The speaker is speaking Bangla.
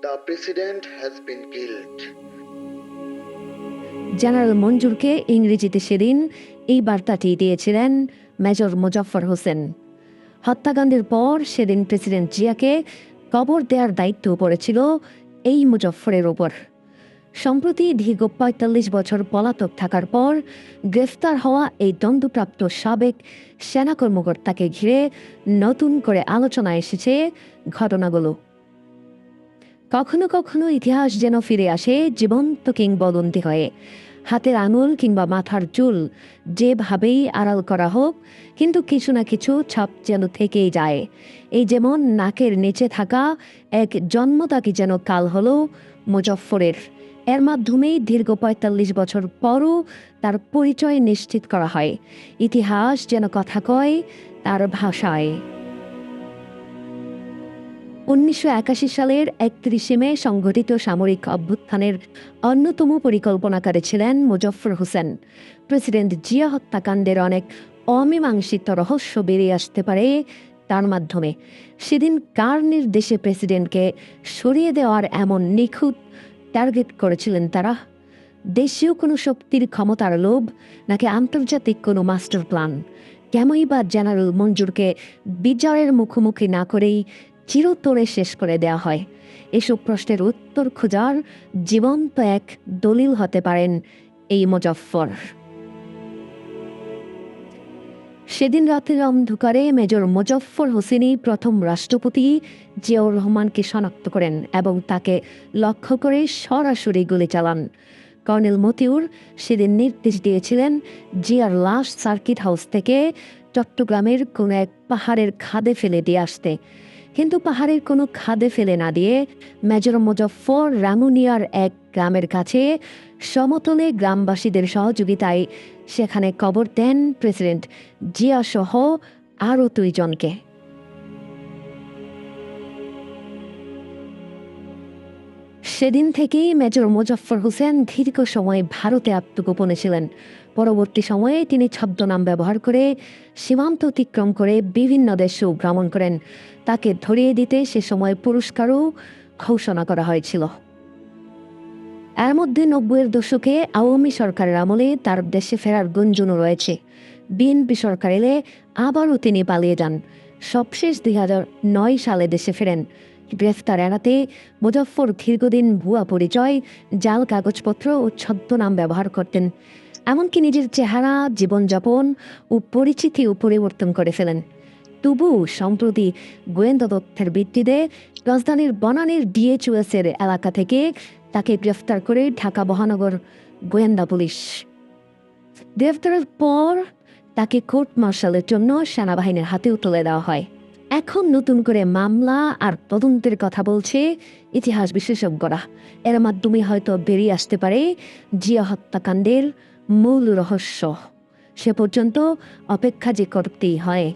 The president has been killed. General মঞ্জুরকে ইংরেজিতে সেদিন এই বার্তাটি দিয়েছিলেন মেজর মোজাফফর হোসেন। হত্যাকাণ্ডের পর সেদিন প্রেসিডেন্ট জিয়াকে কবর দেওয়ার দায়িত্ব পড়েছিল এই মুজফফরের ওপর। সম্প্রতি দীর্ঘ ৪৫ বছর পলাতক থাকার পর গ্রেফতার হওয়া এই দণ্ডপ্রাপ্ত সাবেক সেনা কর্মকর্তাকে ঘিরে নতুন করে আলোচনায় এসেছে ঘটনাগুলো। কখনো কখনো ইতিহাস যেন ফিরে আসে জীবন্ত কিংবদন্তি হয়ে। হাতের আঙুল কিংবা মাথার চুল যেভাবেই আড়াল করা হোক, কিন্তু কিছু না কিছু ছাপ যেন থেকেই যায়। এই যেমন নাকের নিচে থাকা এক জন্মদাগী যেন কাল হলো মুজফফরের। এর মাধ্যমেই দীর্ঘ ৪৫ বছর পরও তার পরিচয় নিশ্চিত করা হয়। ইতিহাস যেন কথা কয় তার ভাষায়। ১৯৮১ সালের ৩১ মে সংঘটিত সামরিক অভ্যুত্থানের অন্যতম পরিকল্পনাকারী ছিলেন মোজাফফর হোসেন। প্রেসিডেন্ট জিয়া হত্যাকাণ্ডের অনেক অমীমাংসিত রহস্য বেরিয়ে আসতে পারে তার মাধ্যমে। সেদিন কার নির্দেশে প্রেসিডেন্টকে সরিয়ে দেওয়ার এমন নিখুঁত টার্গেট করেছিলেন তারা? দেশীয় কোনো শক্তির ক্ষমতার লোভ, নাকি আন্তর্জাতিক কোনো মাস্টার প্ল্যান? কেমনই বা জেনারেল মঞ্জুরকে বিচারের মুখোমুখি না করেই চিরতরে শেষ করে দেওয়া হয়? এসব প্রশ্নের উত্তর খোঁজার জীবন্ত এক দলিল হতে পারেন এই মুজফফর। সেদিন রাতের অন্ধকারে মেজর মোজাফফর হোসেনই প্রথম রাষ্ট্রপতি জিয়াউর রহমানকে শনাক্ত করেন এবং তাকে লক্ষ্য করে সরাসরি গুলি চালান। কর্নেল মতিউর সেদিন নির্দেশ দিয়েছিলেন জিয়ার লাশ সার্কিট হাউস থেকে চট্টগ্রামের কোনো এক পাহাড়ের খাদে ফেলে দিয়ে আসতে। কিন্তু পাহাড়ের কোনো খাদে ফেলে না দিয়ে মেজর মোজাফফর রাঙ্গুনিয়ার এক গ্রামের কাছে সমতলে গ্রামবাসীদের সহযোগিতায় সেখানে কবর দেন প্রেসিডেন্ট জিয়া সহ আরও ২ জনকে। সেদিন থেকেই মেজর মোজাফফর হোসেন দীর্ঘ সময় ভারতে আত্মগোপনে ছিলেন। পরবর্তী সময়ে তিনি ছদ্মনাম ব্যবহার করে সীমান্ত অতিক্রম করে বিভিন্ন দেশেও ভ্রমণ করেন। তাকে ধরিয়ে দিতে সে সময় পুরস্কারও ঘোষণা করা হয়েছিল। এর মধ্যে ৯০-এর দশকে আওয়ামী সরকারের আমলে তার দেশে ফেরার গুঞ্জনও রয়েছে। বিএনপি সরকার এলে আবারও তিনি পালিয়ে যান। সবশেষ ২০০৯ সালে দেশে ফেরেন। গ্রেফতার এড়াতে মুজফফর দীর্ঘদিন ভুয়া পরিচয়, জাল কাগজপত্র ও ছদ্মনাম ব্যবহার করতেন। এমনকি নিজের চেহারা, জীবনযাপন ও পরিচিতিও পরিবর্তন করে ফেলেন। তবু সম্প্রতি গোয়েন্দা তথ্যের ভিত্তিতে রাজধানীর বনানীর ডিএচওএসের এলাকা থেকে তাকে গ্রেফতার করে ঢাকা মহানগর গোয়েন্দা পুলিশ। গ্রেফতারের পর তাকে কোর্ট মার্শালের জন্য সেনাবাহিনীর হাতেও তুলে দেওয়া হয়। এখন নতুন করে মামলা আর তদন্তের কথা বলছে ইতিহাস বিশেষজ্ঞরা। এর মাধ্যমে হয়তো বেরিয়ে আসতে পারে জিয়া হত্যাকাণ্ডের মূল রহস্য। সে পর্যন্ত অপেক্ষা যে করতেই হয়।